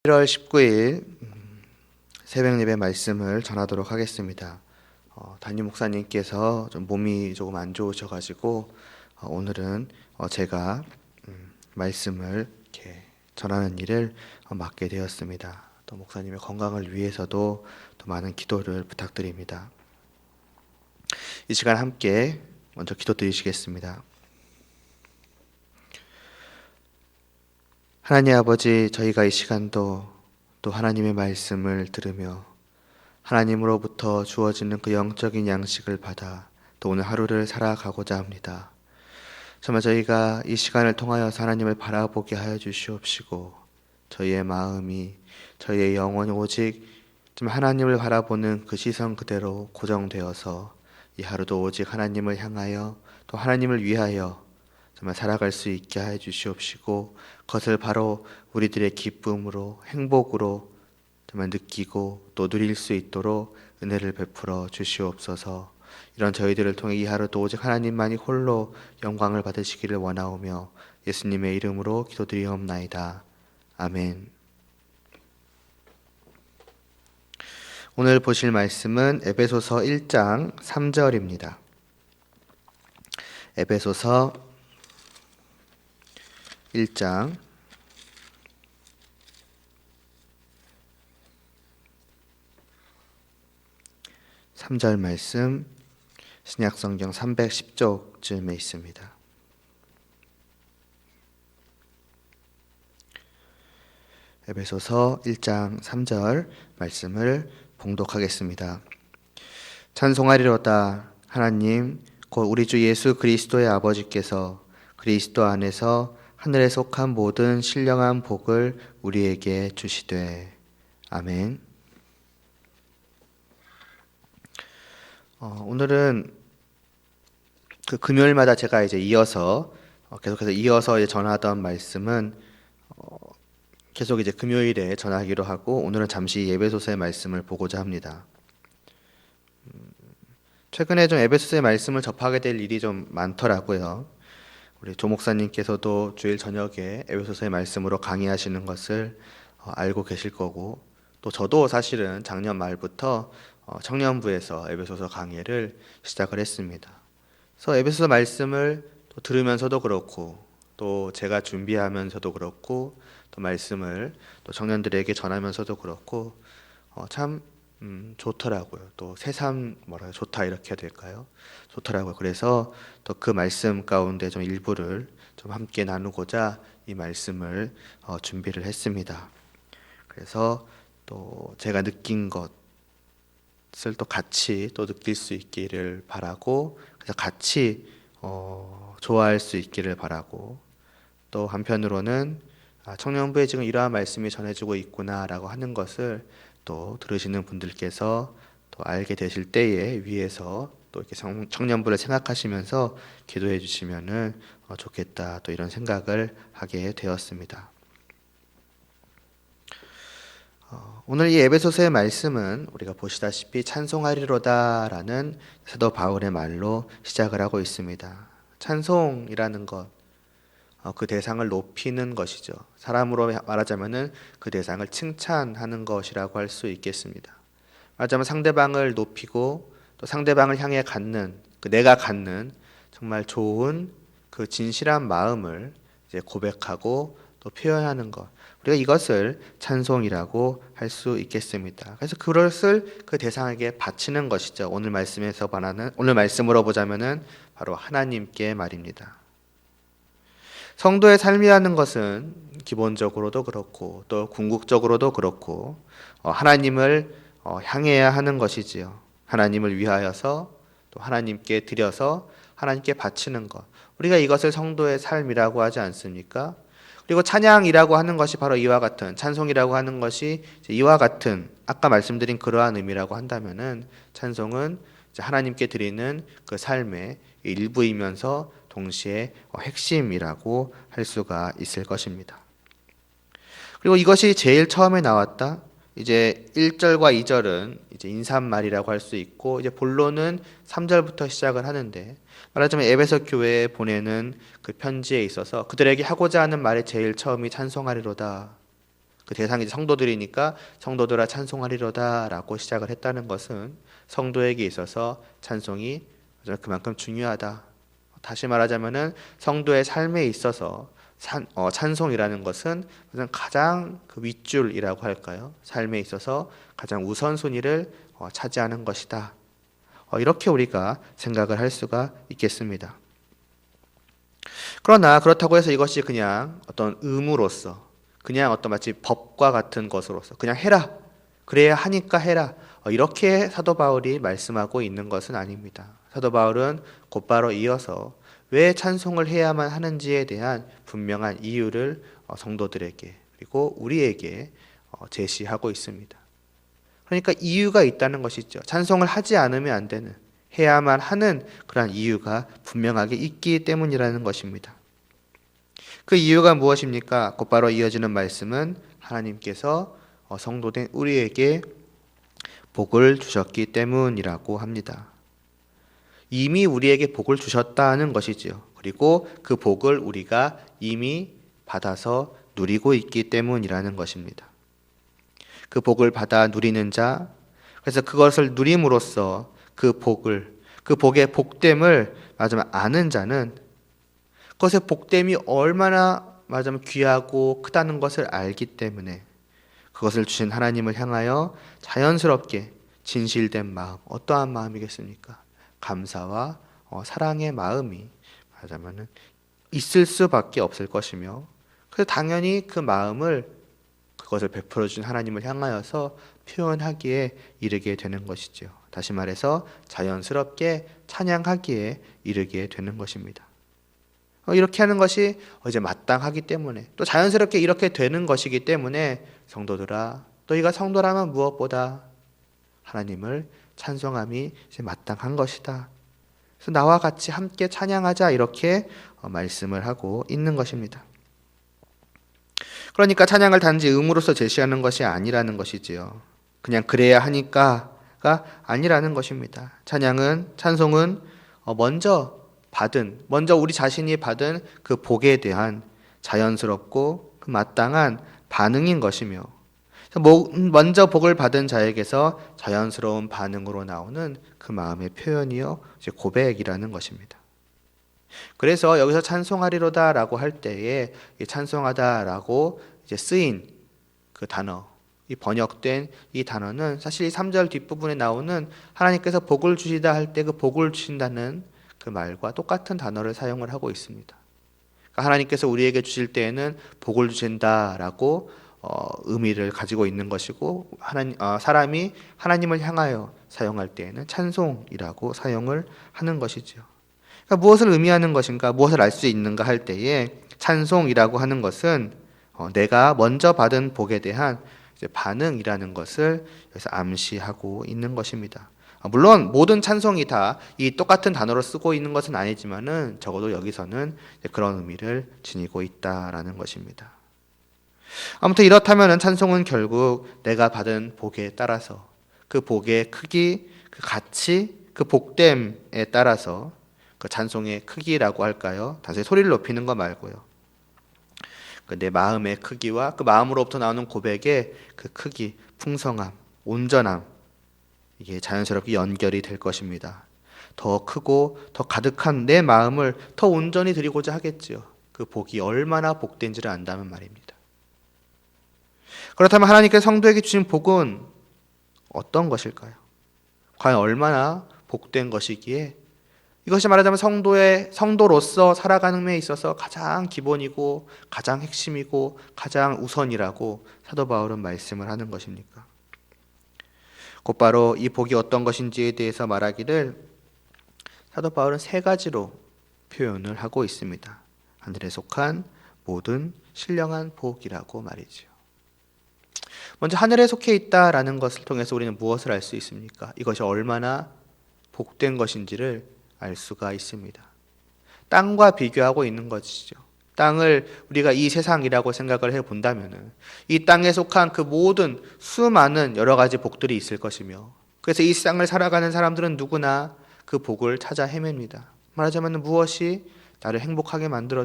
1월 19일 새벽 예배 말씀을 전하도록 하겠습니다. 담임 목사님께서 좀 몸이 조금 안 좋으셔가지고 오늘은 제가 말씀을 이렇게 전하는 일을 맡게 되었습니다. 또 목사님의 건강을 위해서도 또 많은 기도를 부탁드립니다. 이 시간 함께 먼저 기도드리시겠습니다. 하나님 아버지, 저희가 이 시간도 또 하나님의 말씀을 들으며 하나님으로부터 주어지는 그 영적인 양식을 받아 또 오늘 하루를 살아가고자 합니다. 정말 저희가 이 시간을 통하여서 하나님을 바라보게 하여 주시옵시고 저희의 마음이, 저희의 영혼이 오직 좀 하나님을 바라보는 그 시선 그대로 고정되어서 이 하루도 오직 하나님을 향하여 또 하나님을 위하여 정말 살아갈 수 있게 하여 주시옵시고 그것을 바로 우리들의 기쁨으로 행복으로 정말 느끼고 또 누릴 수 있도록 은혜를 베풀어 주시옵소서. 이런 저희들을 통해 이 하루도 오직 하나님만이 홀로 영광을 받으시기를 원하오며 예수님의 이름으로 기도드리옵나이다. 아멘. 오늘 보실 말씀은 에베소서 1장 3절입니다. 에베소서 1장 3절 말씀, 신약성경 310쪽쯤에 있습니다. 에베소서 1장 3절 말씀을 봉독하겠습니다. 찬송하리로다. 하나님 곧 우리 주 예수 그리스도의 아버지께서 그리스도 안에서 하늘에 속한 모든 신령한 복을 우리에게 주시되. 아멘. 오늘은 그 금요일마다 제가 이제 계속해서 이어서 전하던 말씀은 계속 이제 금요일에 전하기로 하고 오늘은 잠시 에베소서의 말씀을 보고자 합니다. 최근에 좀 에베소서의 말씀을 접하게 될 일이 좀 많더라고요. 우리 조 목사님께서도 주일 저녁에 에베소서의 말씀으로 강의하시는 것을 알고 계실 거고, 또 저도 사실은 작년 말부터 청년부에서 에베소서 강의를 시작을 했습니다. 그래서 에베소서 말씀을 또 들으면서도 그렇고 또 제가 준비하면서도 그렇고 또 말씀을 또 청년들에게 전하면서도 그렇고 참 좋더라고요. 또 새삼 좋다 이렇게 해야 될까요? 좋더라고요. 그래서 또 그 말씀 가운데 좀 일부를 좀 함께 나누고자 이 말씀을 준비를 했습니다. 그래서 또 제가 느낀 것을 또 같이 또 느낄 수 있기를 바라고, 그래서 같이 좋아할 수 있기를 바라고, 또 한편으로는 청년부에 지금 이러한 말씀이 전해지고 있구나라고 하는 것을 또 들으시는 분들께서 또 알게 되실 때에 위에서 또 이렇게 청년부를 생각하시면서 기도해 주시면은 좋겠다, 또 이런 생각을 하게 되었습니다. 오늘 이 에베소서의 말씀은 우리가 보시다시피 찬송하리로다라는 사도 바울의 말로 시작을 하고 있습니다. 찬송이라는 것, 그 대상을 높이는 것이죠. 사람으로 말하자면은 그 대상을 칭찬하는 것이라고 할 수 있겠습니다. 말하자면 상대방을 높이고 또 상대방을 향해 내가 갖는 정말 좋은 그 진실한 마음을 이제 고백하고 또 표현하는 것, 우리가 이것을 찬송이라고 할 수 있겠습니다. 그래서 그것을 그 대상에게 바치는 것이죠. 오늘 말씀으로 보자면은 바로 하나님께 말입니다. 성도의 삶이라는 것은 기본적으로도 그렇고 또 궁극적으로도 그렇고 하나님을 향해야 하는 것이지요. 하나님을 위하여서 또 하나님께 드려서 하나님께 바치는 것, 우리가 이것을 성도의 삶이라고 하지 않습니까? 그리고 찬양이라고 하는 것이 바로 이와 같은, 찬송이라고 하는 것이 이와 같은 아까 말씀드린 그러한 의미라고 한다면은 찬송은 하나님께 드리는 그 삶의 일부이면서 동시에 핵심이라고 할 수가 있을 것입니다. 그리고 이것이 제일 처음에 나왔다. 이제 1절과 2절은 이제 인사말이라고 할 수 있고, 이제 본론은 3절부터 시작을 하는데, 말하자면 에베소 교회에 보내는 그 편지에 있어서 그들에게 하고자 하는 말의 제일 처음이 찬송하리로다. 그 대상이 성도들이니까 성도들아 찬송하리로다라고 시작을 했다는 것은 성도에게 있어서 찬송이 그만큼 중요하다. 다시 말하자면은 성도의 삶에 있어서 찬송이라는 것은 가장 그 윗줄이라고 할까요? 삶에 있어서 가장 우선순위를 차지하는 것이다. 이렇게 우리가 생각을 할 수가 있겠습니다. 그러나 그렇다고 해서 이것이 그냥 어떤 의무로서, 그냥 어떤 마치 법과 같은 것으로서 그냥 해라, 그래야 하니까 해라, 이렇게 사도 바울이 말씀하고 있는 것은 아닙니다. 사도 바울은 곧바로 이어서 왜 찬송을 해야만 하는지에 대한 분명한 이유를 성도들에게 그리고 우리에게 제시하고 있습니다. 그러니까 이유가 있다는 것이죠. 찬송을 하지 않으면 안 되는, 해야만 하는 그러한 이유가 분명하게 있기 때문이라는 것입니다. 그 이유가 무엇입니까? 곧바로 이어지는 말씀은 하나님께서 성도된 우리에게 복을 주셨기 때문이라고 합니다. 이미 우리에게 복을 주셨다는 것이지요. 그리고 그 복을 우리가 이미 받아서 누리고 있기 때문이라는 것입니다. 그 복을 받아 누리는 자, 그래서 그것을 누림으로써 그 복의 복됨을 말하자면 아는 자는 그것의 복됨이 얼마나 말하자면 귀하고 크다는 것을 알기 때문에 그것을 주신 하나님을 향하여 자연스럽게 진실된 마음, 어떠한 마음이겠습니까? 감사와 사랑의 마음이 말하자면 있을 수밖에 없을 것이며, 그래서 당연히 그 마음을 그것을 베풀어 준 하나님을 향하여서 표현하기에 이르게 되는 것이죠. 다시 말해서 자연스럽게 찬양하기에 이르게 되는 것입니다. 이렇게 하는 것이 이제 마땅하기 때문에, 또 자연스럽게 이렇게 되는 것이기 때문에 성도들아, 너희가 성도라면 무엇보다 하나님을 찬송함이 이제 마땅한 것이다. 그래서 나와 같이 함께 찬양하자, 이렇게 말씀을 하고 있는 것입니다. 그러니까 찬양을 단지 의무로서 제시하는 것이 아니라는 것이지요. 그냥 그래야 하니까가 아니라는 것입니다. 찬송은 먼저 우리 자신이 받은 그 복에 대한 자연스럽고 그 마땅한 반응인 것이며, 먼저 복을 받은 자에게서 자연스러운 반응으로 나오는 그 마음의 표현이요, 이제 고백이라는 것입니다. 그래서 여기서 찬송하리로다라고 할 때에 찬송하다라고 이제 쓰인 그 단어, 이 번역된 이 단어는 사실 이 3절 뒷부분에 나오는 하나님께서 복을 주시다 할 때 그 복을 주신다는 그 말과 똑같은 단어를 사용을 하고 있습니다. 그러니까 하나님께서 우리에게 주실 때에는 복을 주신다라고 의미를 가지고 있는 것이고, 사람이 하나님을 향하여 사용할 때에는 찬송이라고 사용을 하는 것이죠. 그러니까 무엇을 의미하는 것인가, 무엇을 알 수 있는가 할 때에 찬송이라고 하는 것은 내가 먼저 받은 복에 대한 이제 반응이라는 것을 여기서 암시하고 있는 것입니다. 물론 모든 찬송이 다 이 똑같은 단어로 쓰고 있는 것은 아니지만은 적어도 여기서는 그런 의미를 지니고 있다라는 것입니다. 아무튼 이렇다면은 찬송은 결국 내가 받은 복에 따라서 그 복의 크기, 그 가치, 그 복됨에 따라서 그 찬송의 크기라고 할까요? 단순히 소리를 높이는 거 말고요. 내 마음의 크기와 그 마음으로부터 나오는 고백의 그 크기, 풍성함, 온전함, 이게 자연스럽게 연결이 될 것입니다. 더 크고 더 가득한 내 마음을 더 온전히 드리고자 하겠지요. 그 복이 얼마나 복된지를 안다면 말입니다. 그렇다면 하나님께서 성도에게 주신 복은 어떤 것일까요? 과연 얼마나 복된 것이기에 이것이 말하자면 성도로서 살아가는 데 있어서 가장 기본이고 가장 핵심이고 가장 우선이라고 사도 바울은 말씀을 하는 것입니까? 곧바로 이 복이 어떤 것인지에 대해서 말하기를 사도 바울은 3가지로 표현을 하고 있습니다. 하늘에 속한 모든 신령한 복이라고 말이죠. 먼저 하늘에 속해 있다라는 것을 통해서 우리는 무엇을 알 수 있습니까? 이것이 얼마나 복된 것인지를 알 수가 있습니다. 땅과 비교하고 있는 것이죠. 땅을 우리가 이 세상이라고 생각을 해본다면 이 땅에 속한 그 모든 수많은 여러 가지 복들이 있을 것이며, 그래서 이 세상을 살아가는 사람들은 누구나 그 복을 찾아 헤맵니다. 말하자면 무엇이 나를 행복하게 만들어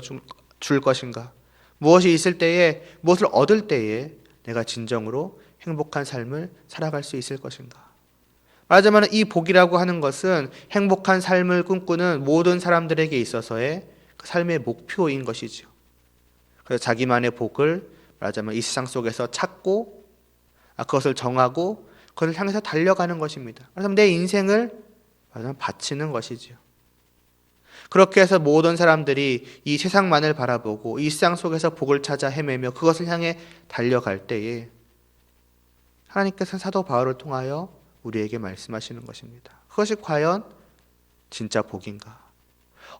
줄 것인가, 무엇이 있을 때에, 무엇을 얻을 때에 내가 진정으로 행복한 삶을 살아갈 수 있을 것인가? 말하자면 이 복이라고 하는 것은 행복한 삶을 꿈꾸는 모든 사람들에게 있어서의 그 삶의 목표인 것이죠. 그래서 자기만의 복을 말하자면 이 세상 속에서 찾고 그것을 정하고 그것을 향해서 달려가는 것입니다. 그래서 내 인생을 말하자면 바치는 것이죠. 그렇게 해서 모든 사람들이 이 세상만을 바라보고 이 세상 속에서 복을 찾아 헤매며 그것을 향해 달려갈 때에 하나님께서 사도 바울을 통하여 우리에게 말씀하시는 것입니다. 그것이 과연 진짜 복인가?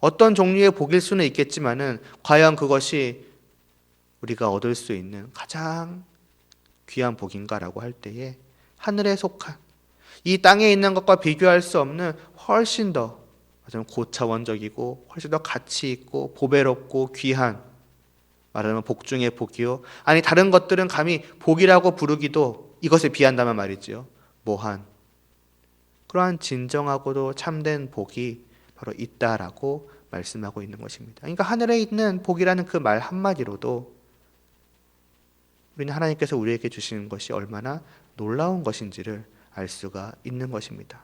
어떤 종류의 복일 수는 있겠지만은 과연 그것이 우리가 얻을 수 있는 가장 귀한 복인가라고 할 때에 하늘에 속한 이 땅에 있는 것과 비교할 수 없는 훨씬 더 고차원적이고 훨씬 더 가치 있고 보배롭고 귀한 말하면 복 중의 복이요. 아니 다른 것들은 감히 복이라고 부르기도 이것에 비한다면 말이죠. 뭐한 그러한 진정하고도 참된 복이 바로 있다라고 말씀하고 있는 것입니다. 그러니까 하늘에 있는 복이라는 그 말 한마디로도 우리는 하나님께서 우리에게 주시는 것이 얼마나 놀라운 것인지를 알 수가 있는 것입니다.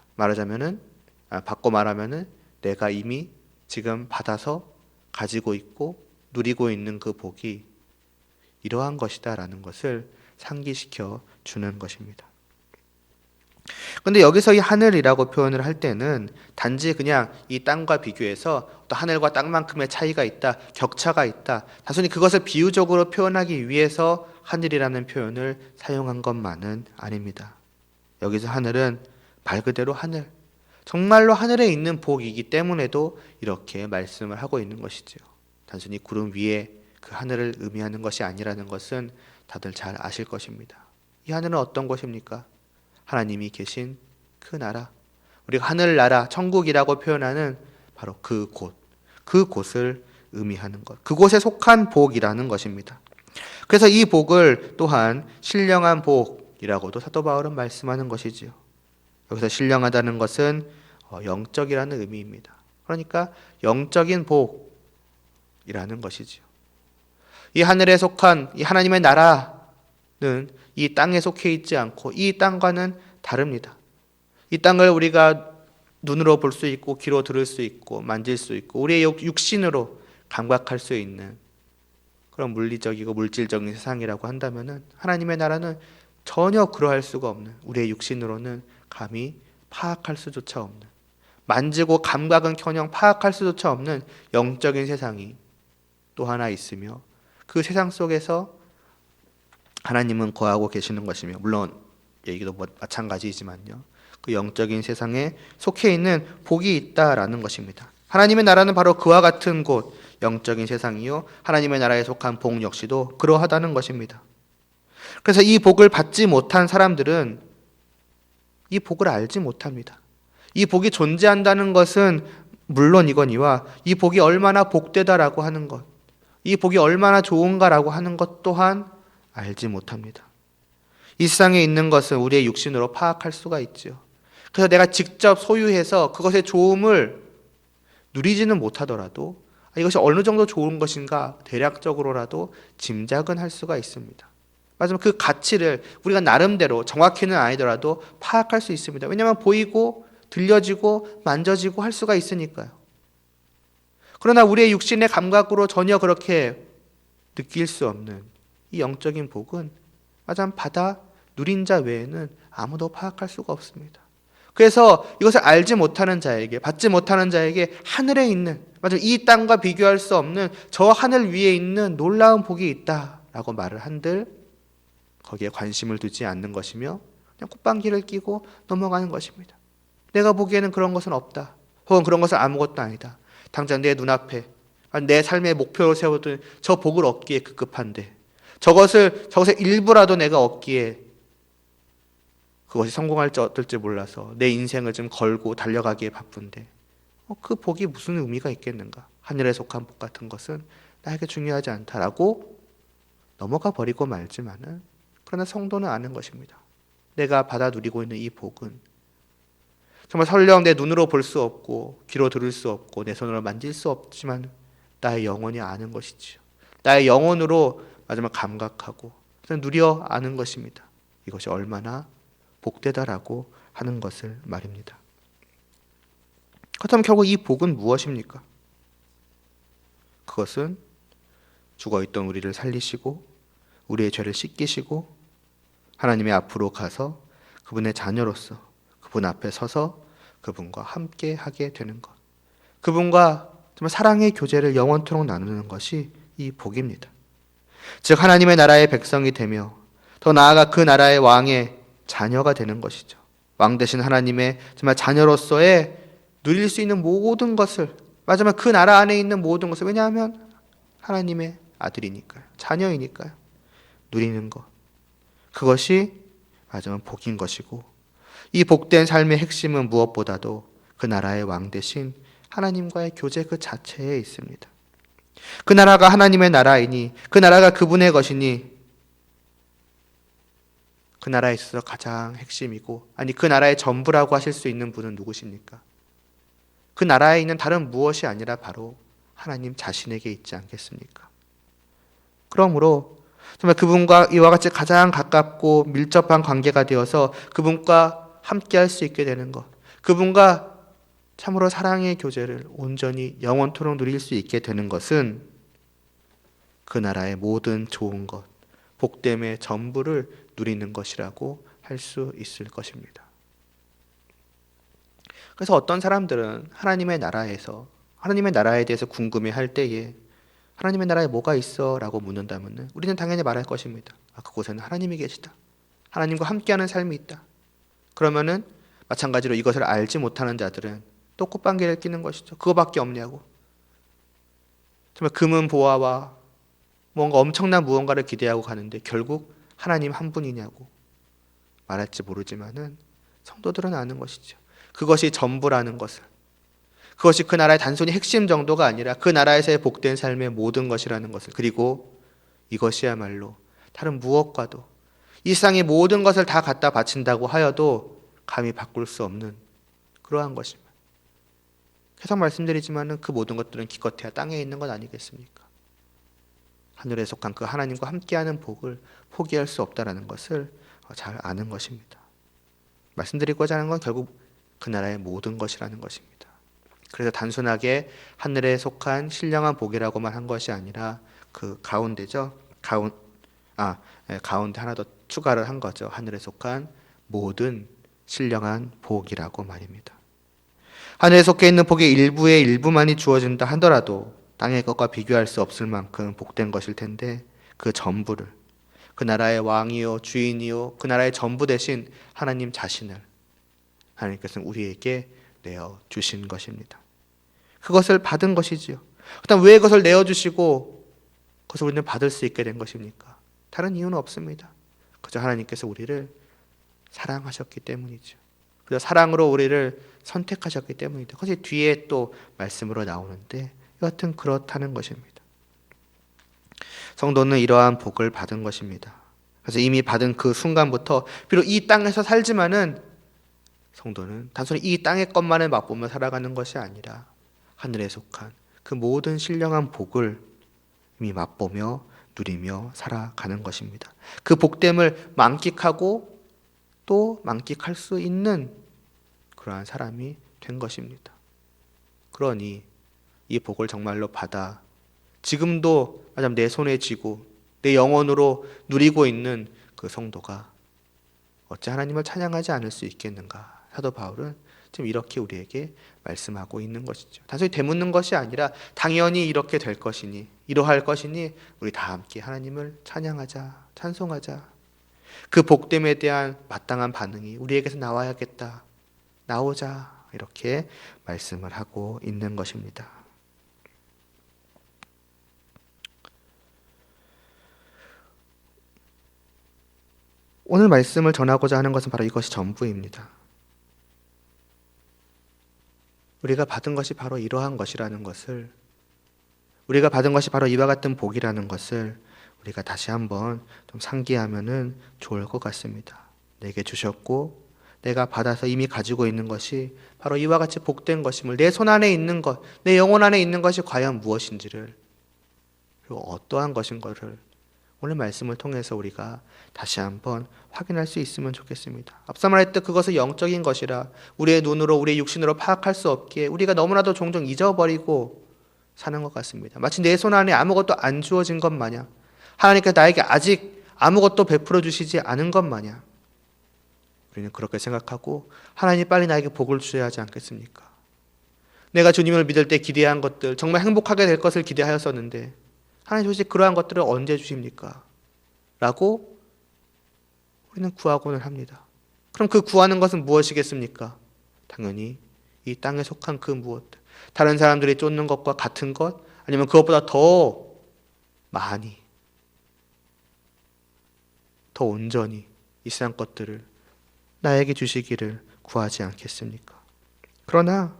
바꿔 말하면은 내가 이미 지금 받아서 가지고 있고 누리고 있는 그 복이 이러한 것이다라는 것을 상기시켜 주는 것입니다. 그런데 여기서 이 하늘이라고 표현을 할 때는 단지 그냥 이 땅과 비교해서 또 하늘과 땅만큼의 차이가 있다, 격차가 있다, 단순히 그것을 비유적으로 표현하기 위해서 하늘이라는 표현을 사용한 것만은 아닙니다. 여기서 하늘은 말 그대로 하늘, 정말로 하늘에 있는 복이기 때문에도 이렇게 말씀을 하고 있는 것이죠. 단순히 구름 위에 그 하늘을 의미하는 것이 아니라는 것은 다들 잘 아실 것입니다. 이 하늘은 어떤 것입니까? 하나님이 계신 그 나라, 우리가 하늘나라, 천국이라고 표현하는 바로 그곳을 의미하는 것, 그곳에 속한 복이라는 것입니다. 그래서 이 복을 또한 신령한 복이라고도 사도 바울은 말씀하는 것이지요. 여기서 신령하다는 것은 영적이라는 의미입니다. 그러니까 영적인 복이라는 것이지요. 이 하늘에 속한 이 하나님의 나라는 이 땅에 속해 있지 않고 이 땅과는 다릅니다. 이 땅을 우리가 눈으로 볼 수 있고 귀로 들을 수 있고 만질 수 있고 우리의 육신으로 감각할 수 있는 그런 물리적이고 물질적인 세상이라고 한다면은 하나님의 나라는 전혀 그러할 수가 없는, 우리의 육신으로는 감히 파악할 수조차 없는, 만지고 감각은커녕 파악할 수조차 없는 영적인 세상이 또 하나 있으며 그 세상 속에서 하나님은 거하고 계시는 것이며, 물론 얘기도 마찬가지이지만요, 그 영적인 세상에 속해 있는 복이 있다라는 것입니다. 하나님의 나라는 바로 그와 같은 곳, 영적인 세상이요, 하나님의 나라에 속한 복 역시도 그러하다는 것입니다. 그래서 이 복을 받지 못한 사람들은 이 복을 알지 못합니다. 이 복이 존재한다는 것은 물론이거니와 이 복이 얼마나 복되다라고 하는 것, 이 복이 얼마나 좋은가라고 하는 것 또한 알지 못합니다. 이 세상에 있는 것은 우리의 육신으로 파악할 수가 있죠. 그래서 내가 직접 소유해서 그것의 좋음을 누리지는 못하더라도 이것이 어느 정도 좋은 것인가 대략적으로라도 짐작은 할 수가 있습니다. 맞으면 그 가치를 우리가 나름대로 정확히는 아니더라도 파악할 수 있습니다. 왜냐하면 보이고 들려지고 만져지고 할 수가 있으니까요. 그러나 우리의 육신의 감각으로 전혀 그렇게 느낄 수 없는 이 영적인 복은 맞아 받아 누린 자 외에는 아무도 파악할 수가 없습니다. 그래서 이것을 알지 못하는 자에게, 받지 못하는 자에게 하늘에 있는, 맞아 이 땅과 비교할 수 없는 저 하늘 위에 있는 놀라운 복이 있다라고 말을 한들 거기에 관심을 두지 않는 것이며 그냥 콧방귀를 끼고 넘어가는 것입니다. 내가 보기에는 그런 것은 없다. 혹은 그런 것은 아무것도 아니다. 당장 내 눈앞에 내 삶의 목표로 세워둔 저 복을 얻기에 급급한데 저것을 일부라도 내가 얻기에 그것이 성공할지 어떨지 몰라서 내 인생을 좀 걸고 달려가기에 바쁜데 그 복이 무슨 의미가 있겠는가? 하늘에 속한 복 같은 것은 나에게 중요하지 않다라고 넘어가 버리고 말지만은, 그러나 성도는 아는 것입니다. 내가 받아 누리고 있는 이 복은 정말 설령 내 눈으로 볼 수 없고 귀로 들을 수 없고 내 손으로 만질 수 없지만 나의 영혼이 아는 것이지요. 나의 영혼으로 마지막 감각하고 그래서 누려 아는 것입니다. 이것이 얼마나 복되다라고 하는 것을 말입니다. 그렇다면 결국 이 복은 무엇입니까? 그것은 죽어있던 우리를 살리시고 우리의 죄를 씻기시고 하나님의 앞으로 가서 그분의 자녀로서 그분 앞에 서서 그분과 함께 하게 되는 것, 그분과 정말 사랑의 교제를 영원토록 나누는 것이 이 복입니다. 즉 하나님의 나라의 백성이 되며 더 나아가 그 나라의 왕의 자녀가 되는 것이죠. 왕 되신 하나님의 정말 자녀로서의 누릴 수 있는 모든 것을, 마지막 그 나라 안에 있는 모든 것을, 왜냐하면 하나님의 아들이니까요, 자녀이니까요, 누리는 것, 그것이 마지막 복인 것이고, 이 복된 삶의 핵심은 무엇보다도 그 나라의 왕 되신 하나님과의 교제 그 자체에 있습니다. 그 나라가 하나님의 나라이니, 그 나라가 그분의 것이니, 그 나라에 있어서 가장 핵심이고, 아니 그 나라의 전부라고 하실 수 있는 분은 누구십니까? 그 나라에 있는 다른 무엇이 아니라 바로 하나님 자신에게 있지 않겠습니까? 그러므로 정말 그분과 이와 같이 가장 가깝고 밀접한 관계가 되어서 그분과 함께 할 수 있게 되는 것, 그분과 참으로 사랑의 교제를 온전히 영원토록 누릴 수 있게 되는 것은 그 나라의 모든 좋은 것, 복됨의 전부를 누리는 것이라고 할 수 있을 것입니다. 그래서 어떤 사람들은 하나님의 나라에서 하나님의 나라에 대해서 궁금해할 때에 하나님의 나라에 뭐가 있어? 라고 묻는다면 우리는 당연히 말할 것입니다. 그곳에는 하나님이 계시다. 하나님과 함께하는 삶이 있다. 그러면은 마찬가지로 이것을 알지 못하는 자들은 또 꽃방귀를 끼는 것이죠. 그거밖에 없냐고. 정말 금은 보화와 뭔가 엄청난 무언가를 기대하고 가는데 결국 하나님 한 분이냐고 말할지 모르지만은 성도들은 아는 것이죠. 그것이 전부라는 것을, 그것이 그 나라의 단순히 핵심 정도가 아니라 그 나라에서의 복된 삶의 모든 것이라는 것을, 그리고 이것이야말로 다른 무엇과도 이 세상의 모든 것을 다 갖다 바친다고 하여도 감히 바꿀 수 없는 그러한 것입니다. 계속 말씀드리지만은 그 모든 것들은 기껏해야 땅에 있는 것 아니겠습니까? 하늘에 속한 그 하나님과 함께하는 복을 포기할 수 없다라는 것을 잘 아는 것입니다. 말씀드리고자 하는 건 결국 그 나라의 모든 것이라는 것입니다. 그래서 단순하게 하늘에 속한 신령한 복이라고만 한 것이 아니라 그 가운데죠. 가운데 하나 더 추가를 한 거죠. 하늘에 속한 모든 신령한 복이라고 말입니다. 하늘에 속해 있는 복의 일부의 일부만이 주어진다 하더라도 땅의 것과 비교할 수 없을 만큼 복된 것일 텐데 그 전부를, 그 나라의 왕이요 주인이요 그 나라의 전부 되신 하나님 자신을 하나님께서는 우리에게 내어주신 것입니다. 그것을 받은 것이지요. 그다음 왜 그것을 내어주시고 그것을 우리는 받을 수 있게 된 것입니까? 다른 이유는 없습니다. 그저 하나님께서 우리를 사랑하셨기 때문이죠. 그래서 사랑으로 우리를 선택하셨기 때문이다. 그것이 뒤에 또 말씀으로 나오는데 여하튼 그렇다는 것입니다. 성도는 이러한 복을 받은 것입니다. 그래서 이미 받은 그 순간부터 비록 이 땅에서 살지만은 성도는 단순히 이 땅의 것만을 맛보며 살아가는 것이 아니라 하늘에 속한 그 모든 신령한 복을 이미 맛보며 누리며 살아가는 것입니다. 그 복됨을 만끽하고 또 만끽할 수 있는 그러한 사람이 된 것입니다. 그러니 이 복을 정말로 받아 지금도 내 손에 쥐고 내 영혼으로 누리고 있는 그 성도가 어찌 하나님을 찬양하지 않을 수 있겠는가? 사도 바울은 지금 이렇게 우리에게 말씀하고 있는 것이죠. 단순히 되묻는 것이 아니라 당연히 이렇게 될 것이니, 이러할 것이니 우리 다 함께 하나님을 찬양하자, 찬송하자. 그 복됨에 대한 마땅한 반응이 우리에게서 나와야겠다. 나오자. 이렇게 말씀을 하고 있는 것입니다. 오늘 말씀을 전하고자 하는 것은 바로 이것이 전부입니다. 우리가 받은 것이 바로 이러한 것이라는 것을, 우리가 받은 것이 바로 이와 같은 복이라는 것을 우리가 다시 한번 좀 상기하면은 좋을 것 같습니다. 내게 주셨고 내가 받아서 이미 가지고 있는 것이 바로 이와 같이 복된 것임을, 내 손 안에 있는 것, 내 영혼 안에 있는 것이 과연 무엇인지를, 그리고 어떠한 것인 것을 오늘 말씀을 통해서 우리가 다시 한번 확인할 수 있으면 좋겠습니다. 앞서 말했듯 그것은 영적인 것이라 우리의 눈으로 우리의 육신으로 파악할 수 없기에 우리가 너무나도 종종 잊어버리고 사는 것 같습니다. 마치 내 손 안에 아무것도 안 주어진 것 마냥, 하나님께서 나에게 아직 아무것도 베풀어 주시지 않은 것 마냥 우리는 그렇게 생각하고 하나님 빨리 나에게 복을 주셔야 하지 않겠습니까? 내가 주님을 믿을 때 기대한 것들, 정말 행복하게 될 것을 기대하였었는데 하나님 도대체 그러한 것들을 언제 주십니까? 라고 우리는 구하고는 합니다. 그럼 그 구하는 것은 무엇이겠습니까? 당연히 이 땅에 속한 그 무엇들, 다른 사람들이 쫓는 것과 같은 것, 아니면 그것보다 더 많이, 더 온전히 이 세상 것들을 나에게 주시기를 구하지 않겠습니까? 그러나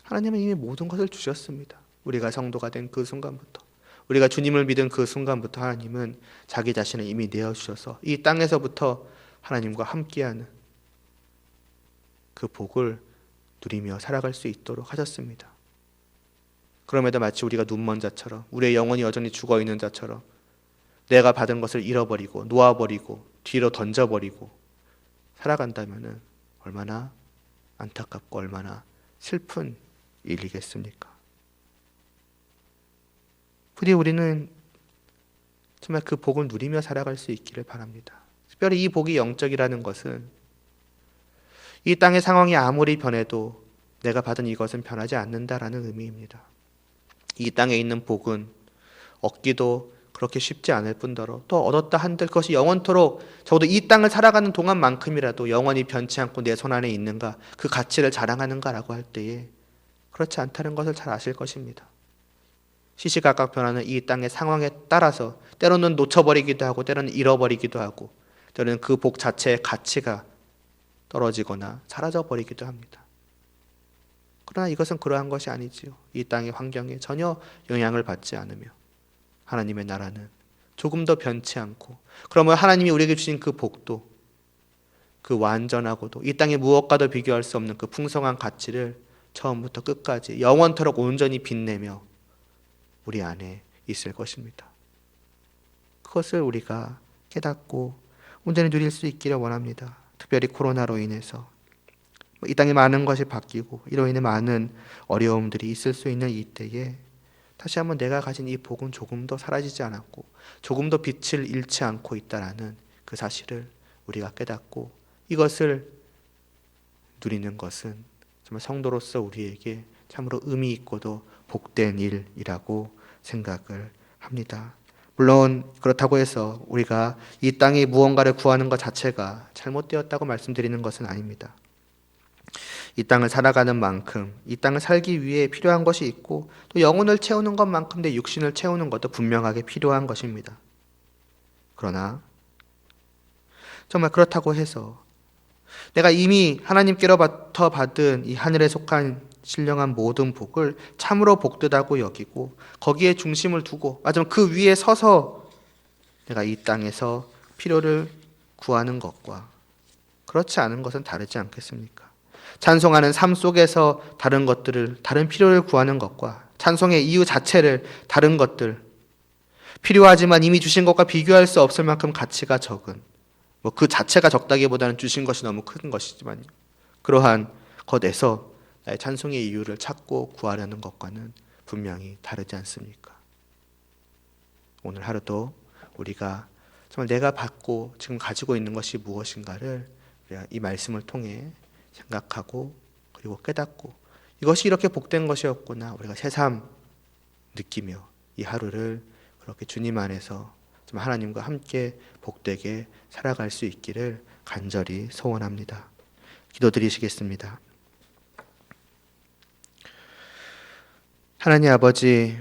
하나님은 이미 모든 것을 주셨습니다. 우리가 성도가 된 그 순간부터, 우리가 주님을 믿은 그 순간부터 하나님은 자기 자신을 이미 내어주셔서 이 땅에서부터 하나님과 함께하는 그 복을 누리며 살아갈 수 있도록 하셨습니다. 그럼에도 마치 우리가 눈먼 자처럼, 우리의 영혼이 여전히 죽어있는 자처럼 내가 받은 것을 잃어버리고 놓아버리고 뒤로 던져버리고 살아간다면 얼마나 안타깝고 얼마나 슬픈 일이겠습니까? 부디 우리는 정말 그 복을 누리며 살아갈 수 있기를 바랍니다. 특별히 이 복이 영적이라는 것은 이 땅의 상황이 아무리 변해도 내가 받은 이것은 변하지 않는다라는 의미입니다. 이 땅에 있는 복은 얻기도 그렇게 쉽지 않을 뿐더러 또 얻었다 한들 그것이 영원토록 적어도 이 땅을 살아가는 동안만큼이라도 영원히 변치 않고 내 손 안에 있는가, 그 가치를 자랑하는가라고 할 때에 그렇지 않다는 것을 잘 아실 것입니다. 시시각각 변하는 이 땅의 상황에 따라서 때로는 놓쳐버리기도 하고 때로는 잃어버리기도 하고 때로는 그 복 자체의 가치가 떨어지거나 사라져버리기도 합니다. 그러나 이것은 그러한 것이 아니지요. 이 땅의 환경에 전혀 영향을 받지 않으며 하나님의 나라는 조금 더 변치 않고, 그러면 하나님이 우리에게 주신 그 복도, 그 완전하고도 이 땅의 무엇과도 비교할 수 없는 그 풍성한 가치를 처음부터 끝까지 영원토록 온전히 빛내며 우리 안에 있을 것입니다. 그것을 우리가 깨닫고 온전히 누릴 수 있기를 원합니다. 특별히 코로나로 인해서 이 땅에 많은 것이 바뀌고 이로 인해 많은 어려움들이 있을 수 있는 이때에 다시 한번 내가 가진 이 복은 조금 더 사라지지 않았고 조금 더 빛을 잃지 않고 있다라는 그 사실을 우리가 깨닫고 이것을 누리는 것은 정말 성도로서 우리에게 참으로 의미 있고도 복된 일이라고 생각을 합니다. 물론 그렇다고 해서 우리가 이 땅에 무언가를 구하는 것 자체가 잘못되었다고 말씀드리는 것은 아닙니다. 이 땅을 살아가는 만큼 이 땅을 살기 위해 필요한 것이 있고 또 영혼을 채우는 것만큼 내 육신을 채우는 것도 분명하게 필요한 것입니다. 그러나 정말 그렇다고 해서 내가 이미 하나님께로부터 받은 이 하늘에 속한 신령한 모든 복을 참으로 복되다고 여기고 거기에 중심을 두고 맞으면 그 위에 서서 내가 이 땅에서 필요를 구하는 것과 그렇지 않은 것은 다르지 않겠습니까? 찬송하는 삶 속에서 다른 것들을, 다른 필요를 구하는 것과 찬송의 이유 자체를 다른 것들, 필요하지만 이미 주신 것과 비교할 수 없을 만큼 가치가 적은, 그 자체가 적다기보다는 주신 것이 너무 큰 것이지만요. 그러한 것에서 나의 찬송의 이유를 찾고 구하려는 것과는 분명히 다르지 않습니까? 오늘 하루도 우리가 정말 내가 받고 지금 가지고 있는 것이 무엇인가를 우리가 이 말씀을 통해 생각하고 그리고 깨닫고 이것이 이렇게 복된 것이었구나 우리가 새삼 느끼며 이 하루를 그렇게 주님 안에서 좀 하나님과 함께 복되게 살아갈 수 있기를 간절히 소원합니다. 기도드리시겠습니다. 하나님 아버지,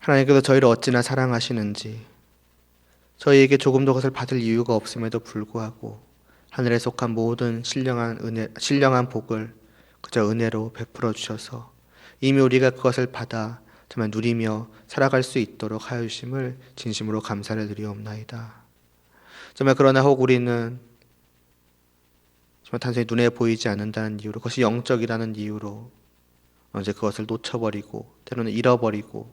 하나님께서 저희를 어찌나 사랑하시는지 저희에게 조금도 그것을 받을 이유가 없음에도 불구하고 하늘에 속한 모든 신령한 복을 그저 은혜로 베풀어 주셔서 이미 우리가 그것을 받아 정말 누리며 살아갈 수 있도록 하여 주심을 진심으로 감사를 드리옵나이다. 정말 그러나 혹 우리는 정말 단순히 눈에 보이지 않는다는 이유로 그것이 영적이라는 이유로 언제 그것을 놓쳐버리고 때로는 잃어버리고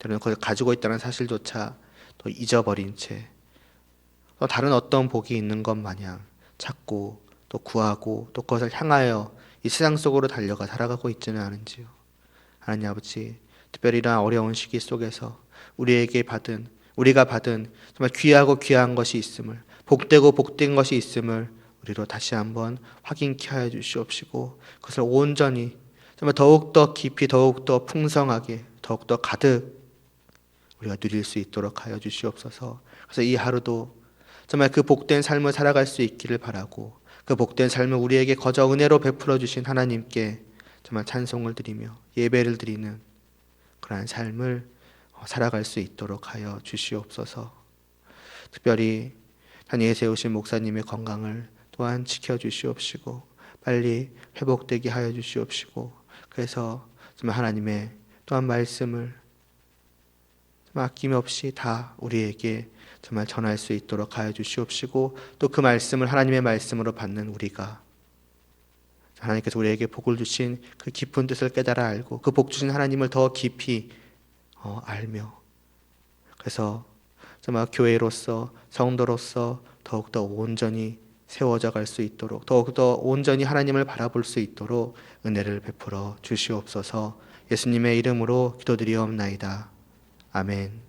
때로는 그걸 가지고 있다는 사실조차 또 잊어버린 채 또 다른 어떤 복이 있는 것 마냥 찾고 또 구하고 또 그것을 향하여 이 세상 속으로 달려가 살아가고 있지는 않은지요. 하나님 아버지, 특별히 이러한 어려운 시기 속에서 우리가 받은 정말 귀하고 귀한 것이 있음을, 복되고 복된 것이 있음을 우리로 다시 한번 확인케 하여 주시옵시고, 그것을 온전히 정말 더욱더 깊이, 더욱더 풍성하게, 더욱더 가득 우리가 누릴 수 있도록 하여 주시옵소서. 그래서 이 하루도 정말 그 복된 삶을 살아갈 수 있기를 바라고, 그 복된 삶을 우리에게 거저 은혜로 베풀어 주신 하나님께 정말 찬송을 드리며 예배를 드리는 그러한 삶을 살아갈 수 있도록 하여 주시옵소서. 특별히 단위에 세우신 목사님의 건강을 또한 지켜주시옵시고 빨리 회복되게 하여 주시옵시고, 그래서 정말 하나님의 또한 말씀을 아낌없이 다 우리에게 정말 전할 수 있도록 하여 주시옵시고, 또 그 말씀을 하나님의 말씀으로 받는 우리가 하나님께서 우리에게 복을 주신 그 깊은 뜻을 깨달아 알고 그 복 주신 하나님을 더 깊이 알며, 그래서 정말 교회로서 성도로서 더욱더 온전히 세워져 갈 수 있도록, 더욱더 온전히 하나님을 바라볼 수 있도록 은혜를 베풀어 주시옵소서. 예수님의 이름으로 기도드리옵나이다. 아멘.